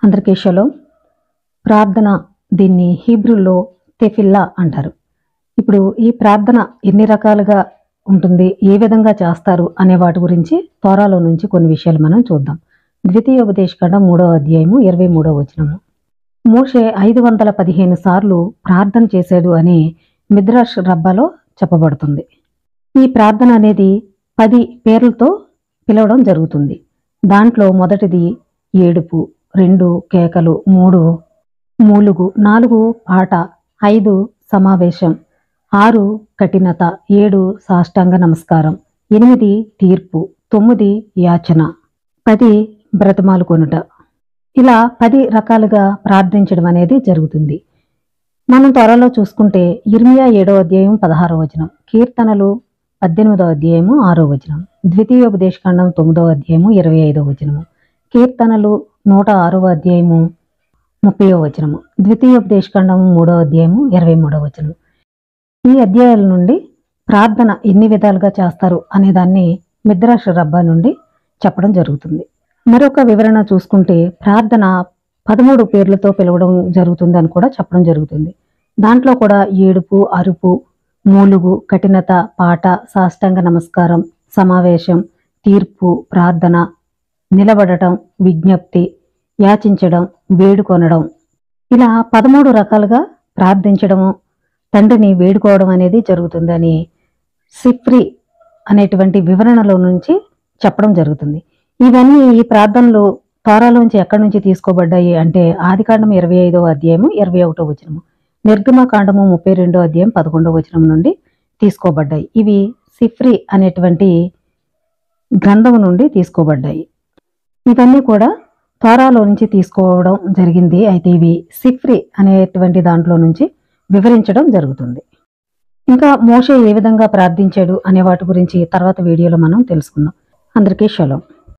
అందరికీ షలోం. ప్రార్థన, దీన్ని హీబ్రూలో తెఫిల్లా అంటారు. ఇప్పుడు ఈ ప్రార్థన ఎన్ని రకాలుగా ఉంటుంది, ఏ విధంగా చేస్తారు అనే వాటి గురించి తోరాలో నుంచి కొన్ని విషయాలు మనం చూద్దాం. ద్వితీయోపదేశకాండం 3వ అధ్యాయము 23వ వచనము. మోషే 515 సార్లు ప్రార్థన చేశాడు అని మిద్రాష్ రబ్బాలో చెప్పబడుతుంది. ఈ ప్రార్థన అనేది 10 పేర్లతో పిలవడం జరుగుతుంది. దాంట్లో మొదటిది ఏడుపు, 2 కేకలు, 3 మూలుగు, 4 పాట, 5 సమావేశం, 6 కఠినత, 7 సాష్టాంగ నమస్కారం, 8 తీర్పు, 9 యాచన, 10 బ్రతమాలు కొనుట. ఇలా 10 రకాలుగా ప్రార్థించడం అనేది జరుగుతుంది. మనం త్వరలో చూసుకుంటే ఇర్మియా 7వ అధ్యాయం 16వ వచనం, కీర్తనలు 18వ అధ్యాయము 6వ వచనం, ద్వితీయోపదేశకాండం 9వ అధ్యాయము 25వ వచనము, కీర్తనలు 106వ అధ్యాయము 30వ వచనము, ద్వితీయోపదేశకాండం 3వ అధ్యాయము 23వ వచనము. ఈ అధ్యాయాల నుండి ప్రార్థన ఎన్ని విధాలుగా చేస్తారు అనే దాన్ని మిద్రాష్ రబ్బా నుండి చెప్పడం జరుగుతుంది. మరొక వివరణ చూసుకుంటే ప్రార్థన 13 పేర్లతో పిలవడం జరుగుతుంది అని కూడా చెప్పడం జరుగుతుంది. దాంట్లో కూడా ఏడుపు, అరుపు, మూలుగు, కఠినత, పాట, సాష్టాంగ నమస్కారం, సమావేశం, తీర్పు, ప్రార్థన, నిలబడటం, విజ్ఞప్తి, యాచించడం, వేడుకొనడం, ఇలా 13 రకాలుగా ప్రార్థించడము, తండ్రిని వేడుకోవడం అనేది జరుగుతుందని సిఫ్రీ అనేటువంటి వివరణలో నుంచి చెప్పడం జరుగుతుంది. ఇవన్నీ ఈ ప్రార్థనలు తోరాలోంచి ఎక్కడి నుంచి తీసుకోబడ్డాయి అంటే ఆదికాండం 25వ అధ్యాయము 21వ వచనము, నిర్గమకాండము 32వ అధ్యాయం 11వ వచనం నుండి తీసుకోబడ్డాయి. ఇవి సిఫ్రీ అనేటువంటి గ్రంథం నుండి తీసుకోబడ్డాయి. ఇవన్నీ కూడా తోరాలో నుంచి తీసుకోవడం జరిగింది. అయితే ఇవి సిఫ్రీ అనేటువంటి దాంట్లో నుంచి వివరించడం జరుగుతుంది. ఇంకా మోషే ఏ విధంగా ప్రార్థించాడు అనే వాటి గురించి తర్వాత వీడియోలో మనం తెలుసుకుందాం. అందరికీ షలోం.